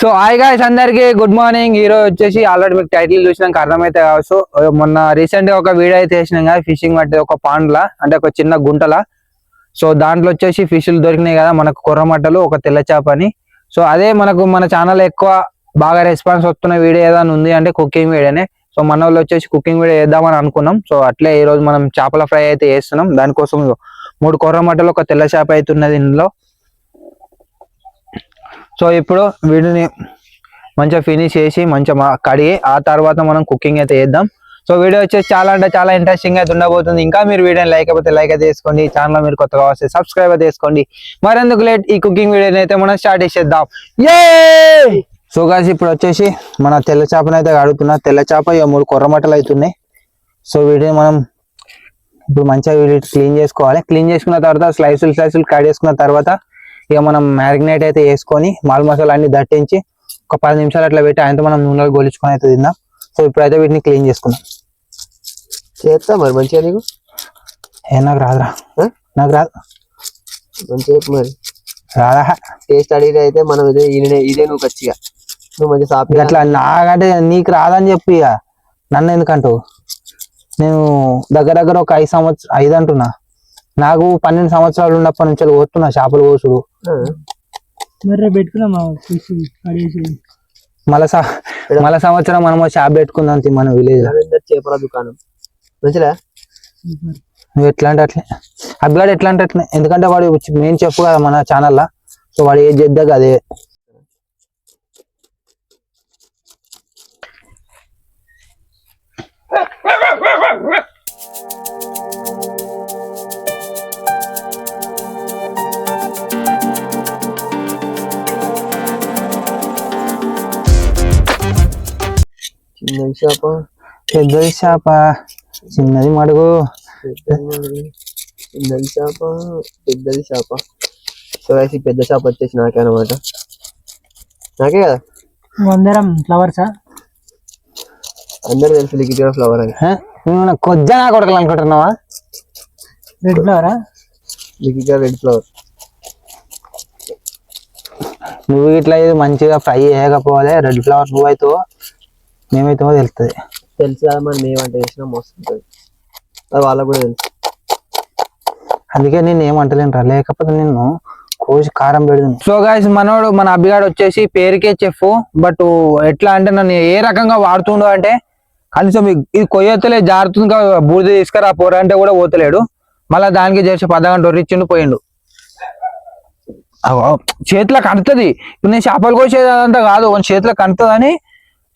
So hi guys అందరికి good morning. ఈ రోజు వచ్చేసి ఆల్రెడీ మీకు టైటిల్ చూసినాక అర్థమైతే కావచ్చు. మొన్న రీసెంట్ గా ఒక వీడియో అయితే వేసినాం కదా, ఫిషింగ్ పట్టే ఒక పాండ్లా అంటే ఒక చిన్న గుంటలా. సో దాంట్లో వచ్చేసి ఫిష్లు దొరికినాయి కదా మనకు, కొర్రమట్టలు, ఒక తెల్ల చేప అని. సో అదే మనకు మన ఛానల్ ఎక్కువ బాగా రెస్పాన్స్ వస్తున్న వీడియో ఏదైనా ఉంది అంటే కుకింగ్ వీడియోనే. సో మన వాళ్ళు వచ్చేసి కుకింగ్ వీడియో వేద్దామని అనుకున్నాం. సో అట్లే ఈ రోజు మనం చేపల ఫ్రై అయితే వేస్తున్నాం. దానికోసం 3 కొర్రమట్టలు, ఒక తెల్ల చేప అయితే ఉన్నది ఇందులో. సో ఇప్పుడు వీటిని మంచిగా ఫినిష్ చేసి మంచిగా కడిగి ఆ తర్వాత మనం కుకింగ్ అయితే చేద్దాం. సో వీడియో వచ్చేసి చాలా అంటే చాలా ఇంట్రెస్టింగ్ అయితే ఉండబోతుంది. ఇంకా మీరు వీడియోని లైక్ అయితే లైక్ అయితే చేసుకోండి, ఛానల్ మీరు కొత్తగా వస్తే సబ్స్క్రైబ్ అయితే చేసుకోండి. మరెందుకు లేట్, ఈ కుకింగ్ వీడియోని అయితే మనం స్టార్ట్ చేసేద్దాం. సో గాయ్స్ ఇప్పుడు వచ్చేసి మన తెల్ల చేపను అయితే కడుగుతున్నా. తెల్ల చేప 3 కొర్రమట్టలు అవుతున్నాయి. సో వీటిని మనం ఇప్పుడు మంచిగా వీటి క్లీన్ చేసుకోవాలి. క్లీన్ చేసుకున్న తర్వాత స్లైసులు కట్ చేసుకున్న తర్వాత ఇక మనం మ్యారినేట్ అయితే వేసుకొని మాల్ మసాలా అన్ని దట్టించి ఒక 10 నిమిషాలు అట్లా పెట్టి ఆయనతో మనం నూనెలో గోలించుకొని అయితే తిందాం. సో ఇప్పుడైతే వీటిని క్లీన్ చేసుకున్నాం. చేస్తా మరి మంచిగా నీకు నాకు రాదురా, నాకు రాదు మంచిగా మరి రాదా. టేస్ట్ అడిగితే అయితే మనం ఇదే నువ్వు ఖచ్చిగా నువ్వు మంచి సాపి అట్లా నాకంటే నీకు రాదని చెప్పి ఇక నన్ను ఎందుకంటావు. నేను దగ్గర ఒక 5 సంవత్సరాలు 5 అంటున్నా. నాకు 12 సంవత్సరాలు ఉన్నప్పటి నుంచి పోతున్నా చేపలు కోసుడు. మళ్ళా సంవత్సరం మనం షాప్ పెట్టుకుందాం మన విలేజ్ చేపల దుకాణం మంచిగా. నువ్వు ఎట్లా అంటే అట్లే, అబ్బాడు ఎట్లా అంటే అట్లే. ఎందుకంటే వాడు మెయిన్ చెప్పు కదా మన ఛానల్లో. సో వాడు ఏది చేద్దాక అదే. చిన్న చేప, పెద్దది చేప, చిన్నది మడుగు, చిన్నది చేప, పెద్దది చేప. సో పెద్ద చేప వచ్చేసి నాకే అనమాట, నాకే కదా. అందరం ఫ్లవర్సా, అందరూ తెలుసు లిక్విడ్ ఫ్లవర్ అని. కొద్దిగా నా కొడకలు అనుకుంటున్నావా? రెడ్ ఫ్లవరా? Liquid red flavour. నువ్వు ఇట్లా ఇది మంచిగా ఫ్రై చేయకపోవాలి. రెడ్ ఫ్లవర్ నువ్వు అయితే మేమైతే తెలుస్తుంది. తెలుసు కదా మరి, మేమంటే చేసినా మోస్తుంది అది వాళ్ళకు కూడా తెలుసు. అందుకే నేను ఏమంటలేను రా, లేకపోతే నిన్ను కోసి కారం పెడుతుంది. సో గాయ్స్ మన అబ్బిగాడు వచ్చేసి పేరుకే చెఫ్. బట్ ఎట్లా అంటే నన్ను ఏ రకంగా వాడుతుండో అంటే కనీసం ఇది కొయ్యొత్తలే జారుతుంది, బూడిద తీసుకురా పోరా అంటే కూడా పోతలేడు. మళ్ళీ దానికి చేసి 10 గంటలు డొర్రిచ్చిండు పోయిండు. చేతులకు అంటుతుంది. ఇప్పుడు నేను చేపలు కోసేదంతా కాదు, చేతులకు అంటుతుందని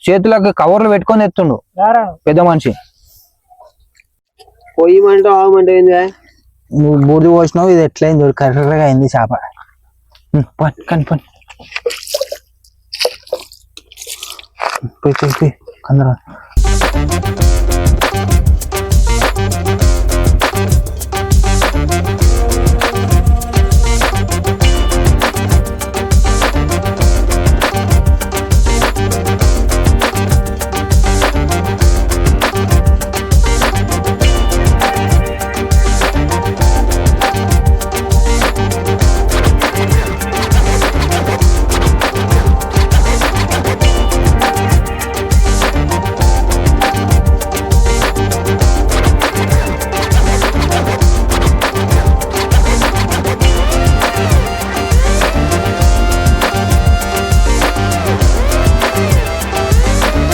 చేతులకు కవర్లు పెట్టుకొని ఎత్తుండు పెద్ద మనిషి. పొయ్యమంటే ఆగమంటే ఏంది? నువ్వు బూడిద పోసినావు, ఇది ఎట్లయింది కర్రగా అయింది చేప. పని పోయి అందరూ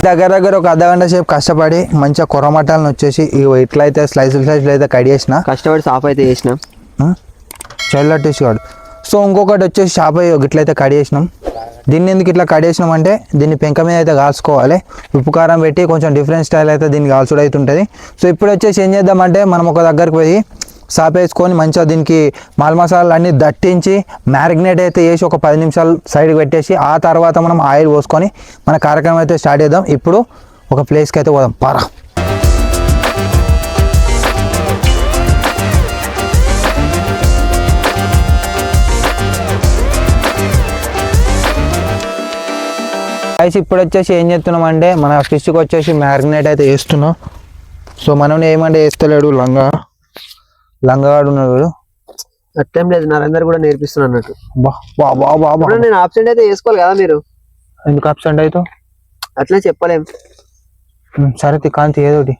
దగ్గర ఒక అర్ధగంట సేపు కష్టపడి మంచిగా కొర్రమట్టాలను వచ్చేసి ఇట్లయితే స్లైసులు అయితే కట్ చేసిన, కష్టపడి సాఫ్ అయితే చేసినాం చల్లట్టేసి కాడు. సో ఇంకొకటి వచ్చేసి చేప ఇట్లయితే కట్ చేసినాం. దీన్ని ఎందుకు ఇట్లా కట్ చేసినాం అంటే దీన్ని పెంక మీద అయితే కాల్చుకోవాలి. ఉప్పు కారం పెట్టి కొంచెం డిఫరెంట్ స్టైల్ అయితే దీన్ని కాల్చుడు అయితే ఉంటుంది. సో ఇప్పుడు వచ్చేసి ఏం చేద్దామంటే మనం ఒక దగ్గరికి పోయి సాప్ వేసుకొని మంచిగా దీనికి మాల్ మసాలాలు అన్నీ దట్టించి మ్యారినేట్ అయితే వేసి ఒక 10 నిమిషాలు సైడ్కి పెట్టేసి ఆ తర్వాత మనం ఆయిల్ పోసుకొని మన కార్యక్రమం అయితే స్టార్ట్ చేద్దాం. ఇప్పుడు ఒక ప్లేస్కి అయితే పోదాం పారా. ఇప్పుడు వచ్చేసి ఏం చేస్తున్నాం అంటే మన ఫిష్కి వచ్చేసి మ్యారినేట్ అయితే వేస్తున్నాం. సో మనం ఏమంటే వేస్తలేడు లంగాడు ఉన్నాడు. అట్టేం లేదు, నారందరూ కూడా నేర్పిస్తున్నా అన్నట్టు. నేను ఆబ్సెంట్ అయితే వేసుకోవాలి కదా మీరు. ఎందుకు అబ్సెంట్ అవుతావు? అట్లా చెప్పలేం. సరే కాంతి ఏదోటి.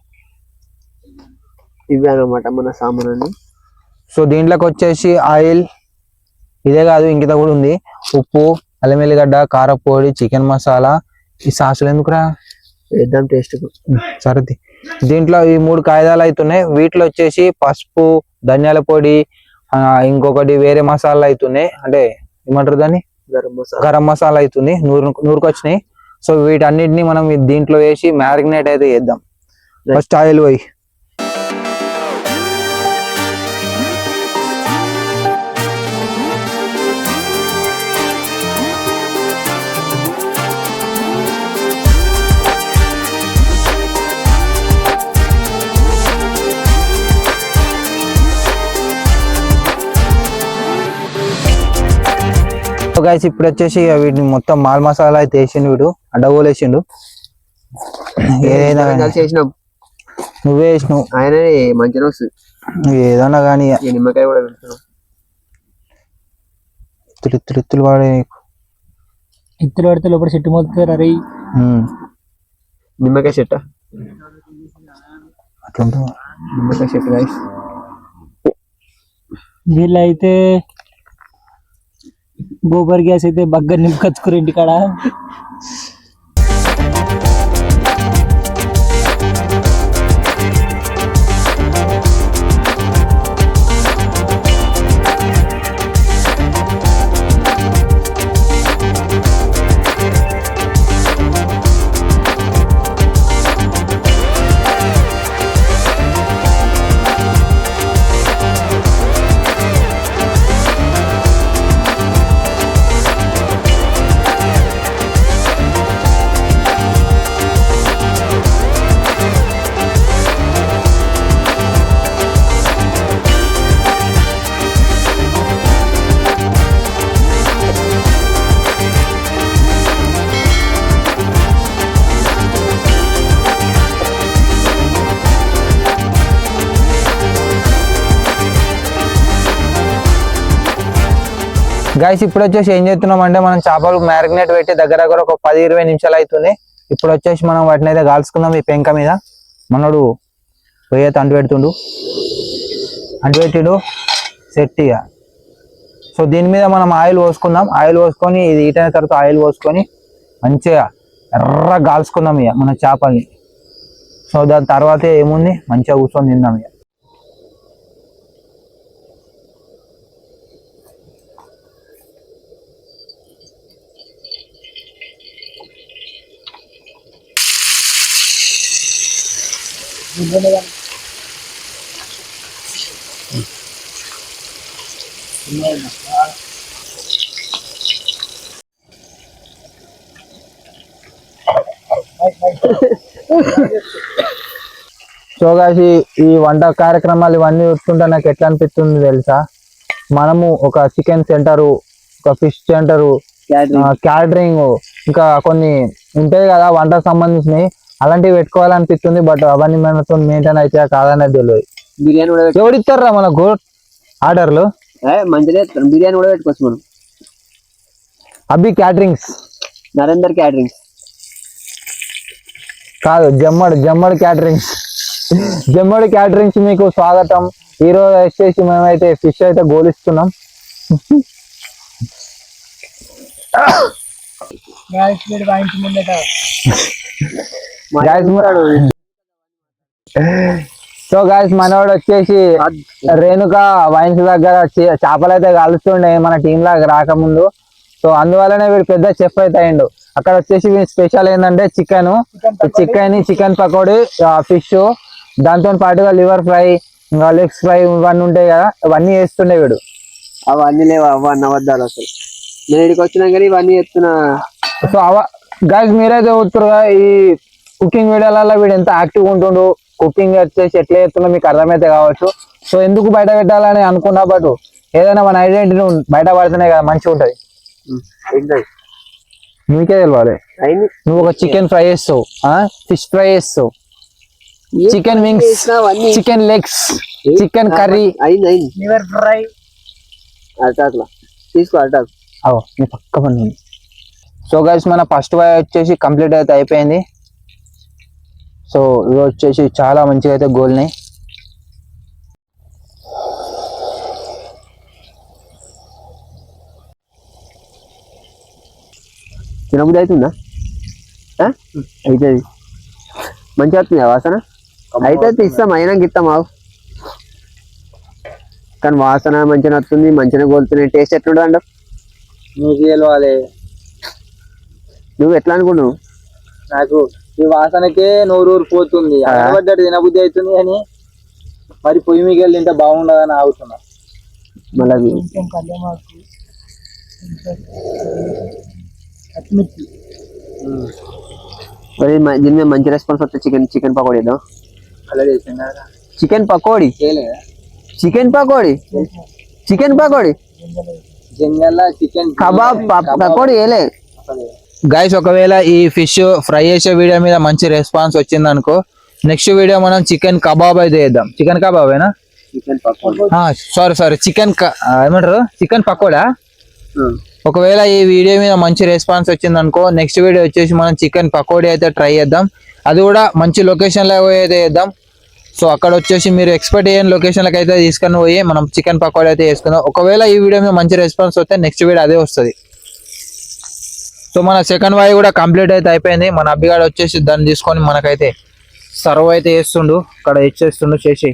ఇవే అనమాట మన సామాన్. సో దీంట్లోకి వచ్చేసి ఆయిల్, ఇదే కాదు ఇంకిత కూడా ఉంది, ఉప్పు, అల్లం వెల్లిగడ్డ, కారపొడి, చికెన్ మసాలా. ఈ సాసులు ఎందుకురా? వేద్దాం టేస్ట్. సరే దీంట్లో ఈ 3 కాయిదాలు అవుతున్నాయి. వీటిలో వచ్చేసి పసుపు, ధనియాల పొడి, ఇంకొకటి వేరే మసాలా అవుతున్నాయి, అంటే ఏమంటారు దాన్ని, గరం మసాలా అవుతుంది. 100కు వచ్చినాయి. సో వీటన్నిటిని మనం దీంట్లో వేసి మ్యారినేట్ అయితే చేద్దాం. ఫస్ట్ ఆయిల్ పోయి. గైస్ ఇప్పుడు వచ్చేసి వీటిని మొత్తం మాల్ మసాలా అయితే వేసిండు వీడు, అడ్డగోలు వేసిండు. ఏదైనా చేసినాం, నువ్వే వేసినావు. ఆయన మంచిగా వస్తుంది ఏదన్నా కానీ నిమ్మకాయ కూడా పెడుతున్నాం. ఇత్తులు వాడే ఇత్తులు పడితే లోపల చెట్టు మొత్తం రై నిమ్మకాయ చెట్ట, అట్లా నిమ్మకాయ చెట్టు గైస్. వీళ్ళైతే గోబర్ గ్యాస్ అయితే బగ్గర నింపుకొచ్చుకురు ఇంటికాడ. గైస్ ఇప్పుడు వచ్చేసి ఏం చేస్తున్నాం అంటే, మనం చేపలు మ్యారినేట్ పెట్టి దగ్గర ఒక 10-20 నిమిషాలు అవుతుంది. ఇప్పుడు వచ్చేసి మనం వాటిని అయితే కాల్చుకుందాం ఈ పెంక మీద. మనోడు పొయ్యి అయితే అంటుపెట్టిండు సెట్ ఇక. సో దీని మీద మనం ఆయిల్ పోసుకుందాం. ఆయిల్ పోసుకొని ఇది హీట్ అయిన తర్వాత ఆయిల్ పోసుకొని మంచిగా ఎర్ర కాల్చుకుందాం ఇక మన చేపల్ని. సో దాని తర్వాత ఏముంది, మంచిగా కూర్చొని తిందాం ఇక. సో గాయ్స్ ఈ వంట కార్యక్రమాలు ఇవన్నీ చూస్తుంటే నాకు ఎట్లా అనిపిస్తుంది తెలుసా, మనము ఒక చికెన్ సెంటరు, ఒక ఫిష్ సెంటరు, క్యాటరింగ్, ఇంకా కొన్ని ఉంటాయి కదా వంటకు సంబంధించినవి, అలాంటివి పెట్టుకోవాలనిపిస్తుంది. బట్ అవన్నీ మనతో మెయింటైన్ అయితే కాదనేది తెలియదు. బిర్యానీ కూడా ఎవరిస్తారా మనకు ఆర్డర్లు? మంచిగా బిర్యానీ కూడా పెట్టుకోవచ్చు మనం. అభి క్యాటరింగ్స్, నరేందర్ క్యాటరింగ్స్ కాదు, జమ్మడి క్యాటరింగ్స్. జమ్మడి క్యాటరింగ్స్ మీకు స్వాగతం. ఈరోజు వచ్చేసి మేమైతే ఫిష్ అయితే గోలిస్తున్నాం. సో గాయస్ మనోడు వచ్చేసి రేణుక వైన్స్ దగ్గర చేపలు అయితే కలుస్తుండే మన టీం లాగా రాకముందు. సో అందువల్లనే వీడు పెద్ద చెఫ్ అయితే అయ్యిండు. అక్కడ వచ్చేసి స్పెషల్ ఏంటంటే చికెన్ పకోడీ, ఫిష్, దాంతో పాటుగా లివర్ ఫ్రై, ఇంకా లెగ్స్ ఫ్రై ఇవన్నీ ఉంటాయి కదా, ఇవన్నీ వేస్తుండే వీడు. అవన్నీ లేవు, అవన్నీ అబద్ధాలు అసలు. నేను ఇక్కడికి వచ్చినా కానీ ఇవన్నీ చెప్తున్నా. సో గైస్ మీరైతే చూస్తున్నారు ఈ కుకింగ్ వీడియోలలో వీడు ఎంత యాక్టివ్ ఉంటుండు, కుకింగ్ వచ్చేసి ఎట్లా చేస్తుండో మీకు అర్థమైతే కావచ్చు. సో ఎందుకు బయట పెట్టాలని అనుకున్నా, బట్ ఏదైనా మన ఐడెంటిటీ బయట పడితేనే కదా మంచిగా ఉంటది. నీకే తెలియాలి. నువ్వు ఒక చికెన్ ఫ్రై చేస్తావు, ఫిష్ ఫ్రై చేస్తావు, chicken wings, chicken legs, chicken curry, liver fry అట్లా తీసుకో అట్లా నీ పక్క పని. సో గైస్ మన ఫస్ట్ వై వచ్చేసి కంప్లీట్ అయితే అయిపోయింది. సో ఇవి వచ్చేసి చాలా మంచిగా అయితే గోల్ని. తినబుద్ధి అవుతుందా? అయితే మంచిగా వస్తుంది వాసన. అయితే ఇస్తాం అయినా ఇస్తాం ఆవు, కానీ వాసన మంచిగా వస్తుంది, మంచిగా కోలుతున్నాయి. టేస్ట్ ఎట్లుంటుంది అంట నీకు తెలవాలి. నువ్వు ఎట్లా అనుకున్నావు? నాకు ఈ వాసనకే నోరూరు పోతుంది, అలవాటు తినబుద్ధి అవుతుంది అని మరి పొయ్యి మీకు వెళ్ళి తింటే బాగుండదని ఆగుతున్నా. మళ్ళీ కొంచెం కళ్యామాకు, పచ్చిమిర్చి. మరి దీని మీద మంచి రెస్పాన్స్ వస్తే చికెన్ పకోడీ వేద్దాం. అలా చేసిందా? చికెన్ పకోడీ చేయలేదా? చికెన్ పకోడీ చికెన్ కబాబ్ పకోడీ వేయలే. గైస్ ఒకవేళ ఈ ఫిష్ ఫ్రై చేసే వీడియో మీద మంచి రెస్పాన్స్ వచ్చింది అనుకో, నెక్స్ట్ వీడియో మనం చికెన్ కబాబ్ అయితే చేద్దాం. చికెన్ కబాబేనా? చికెన్ పకోడీ సారీ ఏమంటారు, చికెన్ పకోడా. ఒకవేళ ఈ వీడియో మీద మంచి రెస్పాన్స్ వచ్చింది అనుకో, నెక్స్ట్ వీడియో వచ్చేసి మనం చికెన్ పకోడీ అయితే ట్రై చేద్దాం. అది కూడా మంచి లొకేషన్లో అయితే చేద్దాం. సో అక్కడ వచ్చేసి మీరు ఎక్స్పెక్ట్ చేయని లొకేషన్లకు అయితే తీసుకొని పోయి మనం చికెన్ పకోడీ అయితే చేసుకుందాం. ఒకవేళ ఈ వీడియో మీద మంచి రెస్పాన్స్ వస్తే నెక్స్ట్ వీడియో అదే వస్తుంది. సో మన సెకండ్ వాయి కూడా కంప్లీట్ అయితే అయిపోయింది. మన అబ్బిగాడు వచ్చేసి దాన్ని తీసుకొని మనకైతే సర్వ్ అయితే చేస్తుండు, అక్కడ ఇచ్చేస్తుండు చేసి.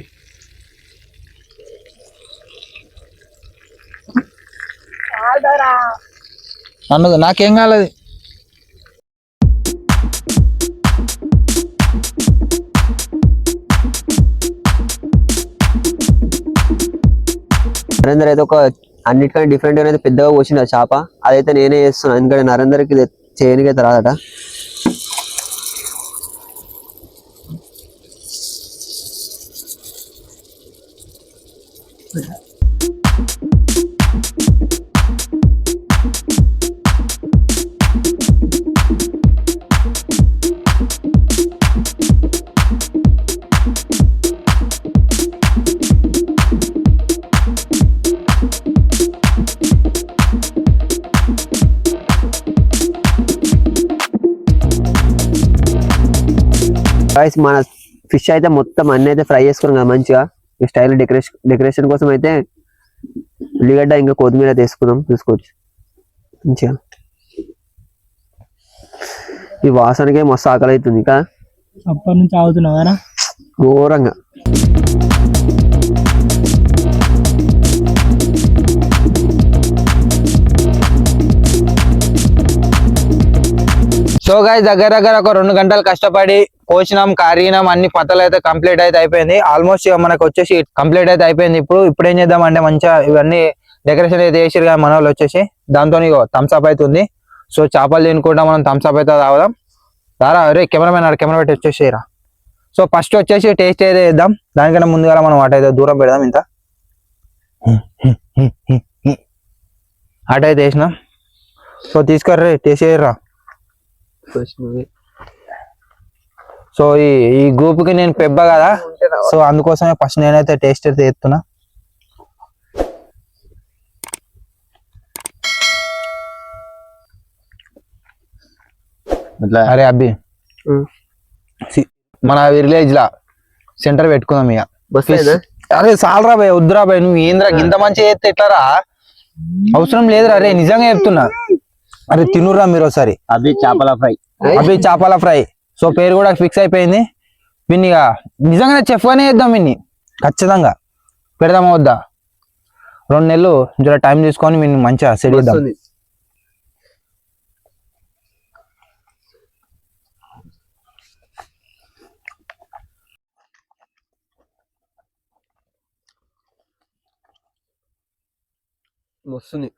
అన్నది నాకేం కాలేదు. నరేందర్ అయితే ఒక అన్నిటికంటే డిఫరెంట్ గా అయితే పెద్దగా పోసింది ఆ చేప. అదైతే నేనే చేస్తున్నాను, ఎందుకంటే నరేందర్కి చేయడానికి అయితే రాదట. గాయ్స్ మన ఫిష్ అయితే మొత్తం అన్ని అయితే ఫ్రై చేసుకున్నాం కదా మంచిగా. ఈ స్టైల్ డెకరేషన్ కోసం అయితే ఉల్లిగడ్డ ఇంకా కొత్తిమీర అయితే వేసుకుందాం, చూసుకోవచ్చు మంచిగా. ఈ వాసనకే మస్తు ఆకలి అవుతుంది ఇంకా అప్పటి నుంచి ఆగుతున్నావు కదా ఘోరంగా. సో గైస్ దగ్గర ఒక 2 గంటలు కష్టపడి కోసినాం, కరిగినాం, అన్ని పతలు అయితే కంప్లీట్ అయితే అయిపోయింది. ఆల్మోస్ట్ మనకు వచ్చేసి కంప్లీట్ అయితే అయిపోయింది. ఇప్పుడు ఏం చేద్దాం అంటే మంచిగా ఇవన్నీ డెకరేషన్ అయితే చేసిరు కానీ మన వాళ్ళు వచ్చేసి దాంతో థమ్స్అప్ అవుతుంది. సో చేపలు తినుకుంటా మనం థమ్స్అప్ అయితే తాగుదాం. రారా అరే కెమెరామెన్ కెమెరా పెట్టి వచ్చేసిరా. సో ఫస్ట్ వచ్చేసి టేస్ట్ అయితే చేద్దాం. దానికన్నా ముందుగా మనం అటైతే దూరం పెడదాం. ఇంత అటైతే వేసినాం. సో తీసుకుర్రే టేస్ట్ చేయరా. సో ఈ గ్రూప్ కి నేను పెబ్బ కదా, సో అందుకోసమే ఫస్ట్ నేనైతే టేస్ట్ అయితే చేస్తున్నా. అరే అబ్బి మన విలేజ్ లా సెంటర్ పెట్టుకుందాం ఇక. అరే సాలరా భయ్, వద్దురా భయ్, నువ్వు ఏంద్రా ఇంత మంచిగా చేస్తే ఎట్లారా, అవసరం లేదురా. అరే నిజంగా చెప్తున్నా, అరే తినురా మీరు ఒకసారి. అవి చేపల ఫ్రై. సో పేరు కూడా ఫిక్స్ అయిపోయింది. విన్నిగా నిజంగానే చెఫ్ అనే చేద్దాం, విన్ని ఖచ్చితంగా పెడదామా వద్దా. 2 నెలలు జర టైం తీసుకొని విన్ని మంచిగా సెట్ చేద్దాం. వస్తుంది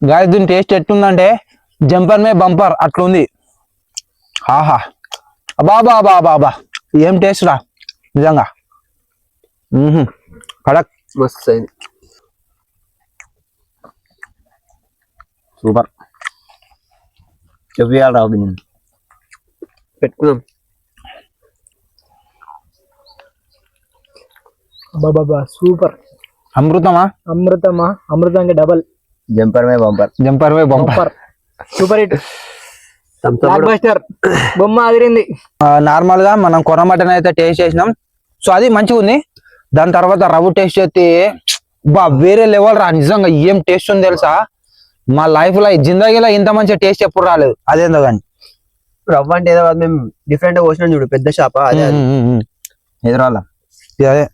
గాయస్ దీని టేస్ట్ ఎట్టుందంటే జంపర్ మే బంపర్ అట్లుంది. ఆహా బాబా బాబా బాబా ఏం టేస్ట్ రా నిజంగా. కడక్ మస్తు అయింది, సూపర్. చెప్పాలి పెట్టుకుందాం. బాబా సూపర్. అమృతమా అమృతంగా డబల్ జంపర్ మే బంపర్ జంపర్ వే bumper super super hit blockbuster బొమ్మ అదిరింది. నార్మల్ గా మనం కొర మటన్ అయితే టేస్ట్ చేసినాం. సో అది మంచిగా ఉంది. దాని తర్వాత రవ్వ టేస్ట్ చేస్తే బా వేరే లెవెల్ రా. నిజంగా ఏం టేస్ట్ ఉంది తెలుసా, మా లైఫ్ లో జిందగీలో ఇంత మంచి టేస్ట్ ఎప్పుడు రాలేదు. అదేందో కానీ రవ్వ అంటే ఏదో కాదు, మేము డిఫరెంట్ గా వచ్చినాం చూడు, పెద్ద షాప్ అదే ఎదురాల అదే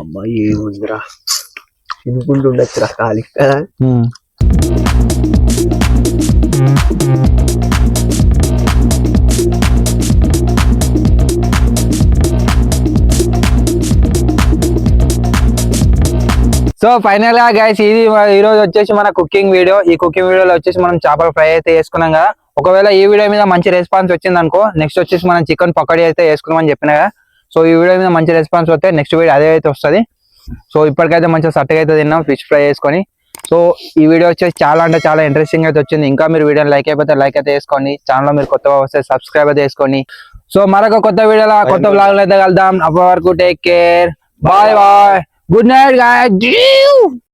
అమ్మాయి ఏముందిరా తినుకుంటూ ఉండొచ్చురా ఖాళీ కదా. సో ఫైనల్ గా గైస్ ఇది ఈ రోజు వచ్చేసి మన కుకింగ్ వీడియో. ఈ కుకింగ్ వీడియోలో వచ్చేసి మనం చేపల ఫ్రై అయితే చేసుకున్నాం కదా. ఒకవేళ ఈ వీడియో మీద మంచి రెస్పాన్స్ వచ్చింది అనుకో, నెక్స్ట్ వచ్చేసి మనం చికెన్ పకోడీ అయితే వేసుకున్నామని చెప్పిన కదా. సో ఈ వీడియో మీద మంచి రెస్పాన్స్ వస్తే నెక్స్ట్ వీడియో అదే అయితే వస్తుంది. సో ఇప్పటికైతే మంచిగా సట్టగా అయితే తిన్నాం ఫిష్ ఫ్రై చేసుకొని. సో ఈ వీడియో వచ్చేసి చాలా అంటే చాలా ఇంట్రెస్టింగ్ అయితే వచ్చింది. ఇంకా మీరు వీడియోని లైక్ అయిపోతే లైక్ అయితే వేసుకోండి. ఛానల్ లో మీరు కొత్తగా వస్తే సబ్స్క్రైబ్ అయితే చేసుకోండి. సో మరొక కొత్త వీడియోలో కొత్త బ్లాగ్ అయితే కలుద్దాం. అప్పటి వరకు take care, bye bye, good night guys.